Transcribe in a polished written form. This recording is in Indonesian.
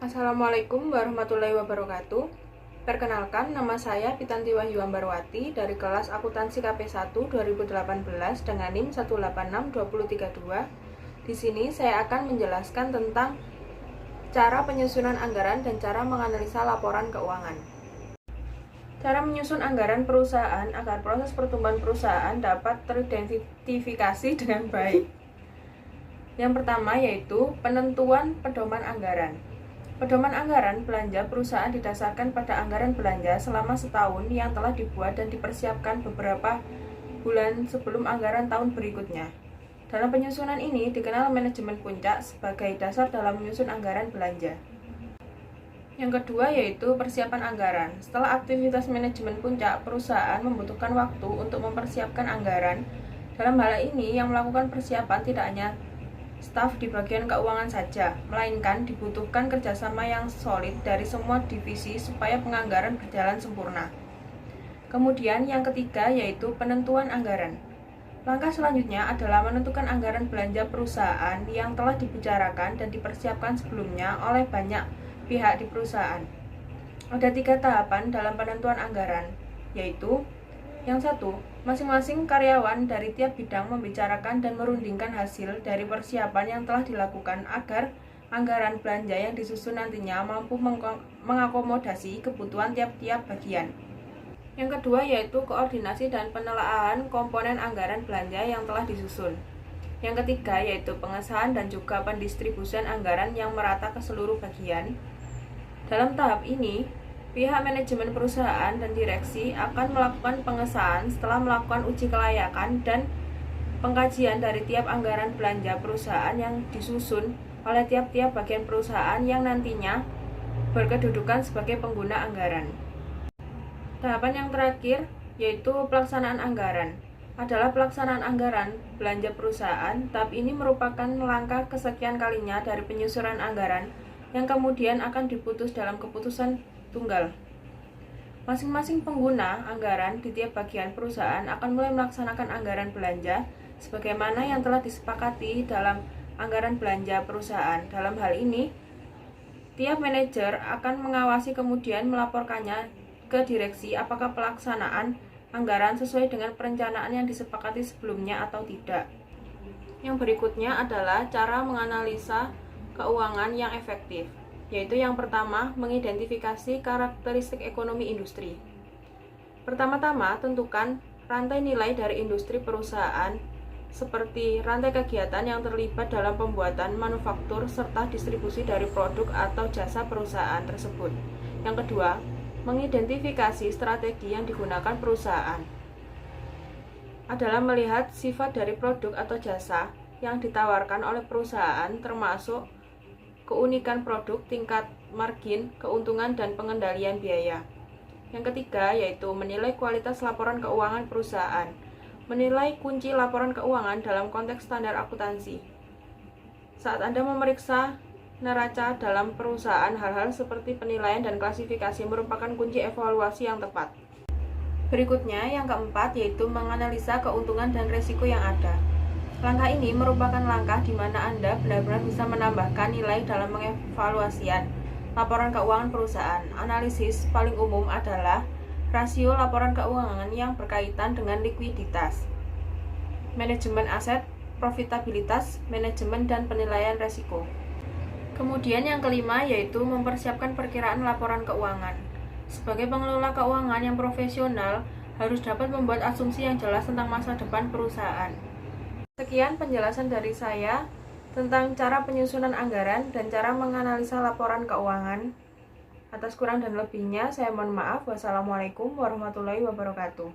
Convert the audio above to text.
Assalamualaikum warahmatullahi wabarakatuh. Perkenalkan, nama saya Pitanti Wahyu Ambarwati dari kelas Akuntansi KP1 2018 dengan NIM 1862032. Di sini saya akan menjelaskan tentang cara penyusunan anggaran dan cara menganalisa laporan keuangan. Cara menyusun anggaran perusahaan agar proses pertumbuhan perusahaan dapat teridentifikasi dengan baik. Yang pertama yaitu penentuan pedoman anggaran. Pedoman anggaran belanja perusahaan didasarkan pada anggaran belanja selama setahun yang telah dibuat dan dipersiapkan beberapa bulan sebelum anggaran tahun berikutnya. Dalam penyusunan ini dikenal manajemen puncak sebagai dasar dalam menyusun anggaran belanja. Yang kedua yaitu persiapan anggaran. Setelah aktivitas manajemen puncak, perusahaan membutuhkan waktu untuk mempersiapkan anggaran. Dalam hal ini, yang melakukan persiapan tidak hanya staf di bagian keuangan saja, melainkan dibutuhkan kerjasama yang solid dari semua divisi supaya penganggaran berjalan sempurna. Kemudian yang ketiga yaitu penentuan anggaran. Langkah selanjutnya adalah menentukan anggaran belanja perusahaan yang telah dibicarakan dan dipersiapkan sebelumnya oleh banyak pihak di perusahaan. Ada 3 tahapan dalam penentuan anggaran, yaitu yang satu, masing-masing karyawan dari tiap bidang membicarakan dan merundingkan hasil dari persiapan yang telah dilakukan agar anggaran belanja yang disusun nantinya mampu mengakomodasi kebutuhan tiap-tiap bagian. Yang kedua yaitu koordinasi dan penelaahan komponen anggaran belanja yang telah disusun. Yang ketiga yaitu pengesahan dan juga pendistribusian anggaran yang merata ke seluruh bagian. Dalam tahap ini, pihak manajemen perusahaan dan direksi akan melakukan pengesahan setelah melakukan uji kelayakan dan pengkajian dari tiap anggaran belanja perusahaan yang disusun oleh tiap-tiap bagian perusahaan yang nantinya berkedudukan sebagai pengguna anggaran. Tahapan yang terakhir yaitu pelaksanaan anggaran. Adalah pelaksanaan anggaran belanja perusahaan. Tahap ini merupakan langkah kesekian kalinya dari penyusunan anggaran yang kemudian akan diputus dalam keputusan tunggal. Masing-masing pengguna anggaran di tiap bagian perusahaan akan mulai melaksanakan anggaran belanja sebagaimana yang telah disepakati dalam anggaran belanja perusahaan. Dalam hal ini, tiap manajer akan mengawasi kemudian melaporkannya ke direksi apakah pelaksanaan anggaran sesuai dengan perencanaan yang disepakati sebelumnya atau tidak. Yang berikutnya adalah cara menganalisa keuangan yang efektif, yaitu yang pertama, mengidentifikasi karakteristik ekonomi industri. Pertama-tama, tentukan rantai nilai dari industri perusahaan seperti rantai kegiatan yang terlibat dalam pembuatan manufaktur serta distribusi dari produk atau jasa perusahaan tersebut. Yang kedua, mengidentifikasi strategi yang digunakan perusahaan adalah melihat sifat dari produk atau jasa yang ditawarkan oleh perusahaan termasuk keunikan produk, tingkat margin, keuntungan, dan pengendalian biaya. Yang ketiga yaitu menilai kualitas laporan keuangan perusahaan. Menilai kunci laporan keuangan dalam konteks standar akuntansi. Saat Anda memeriksa neraca dalam perusahaan, hal-hal seperti penilaian dan klasifikasi merupakan kunci evaluasi yang tepat. Berikutnya, yang keempat yaitu menganalisa keuntungan dan risiko yang ada. Langkah ini merupakan langkah di mana Anda benar-benar bisa menambahkan nilai dalam mengevaluasian laporan keuangan perusahaan. Analisis paling umum adalah rasio laporan keuangan yang berkaitan dengan likuiditas, manajemen aset, profitabilitas, manajemen dan penilaian risiko. Kemudian yang kelima yaitu mempersiapkan perkiraan laporan keuangan. Sebagai pengelola keuangan yang profesional harus dapat membuat asumsi yang jelas tentang masa depan perusahaan. Sekian penjelasan dari saya tentang cara penyusunan anggaran dan cara menganalisa laporan keuangan. Atas kurang dan lebihnya, saya mohon maaf. Wassalamualaikum warahmatullahi wabarakatuh.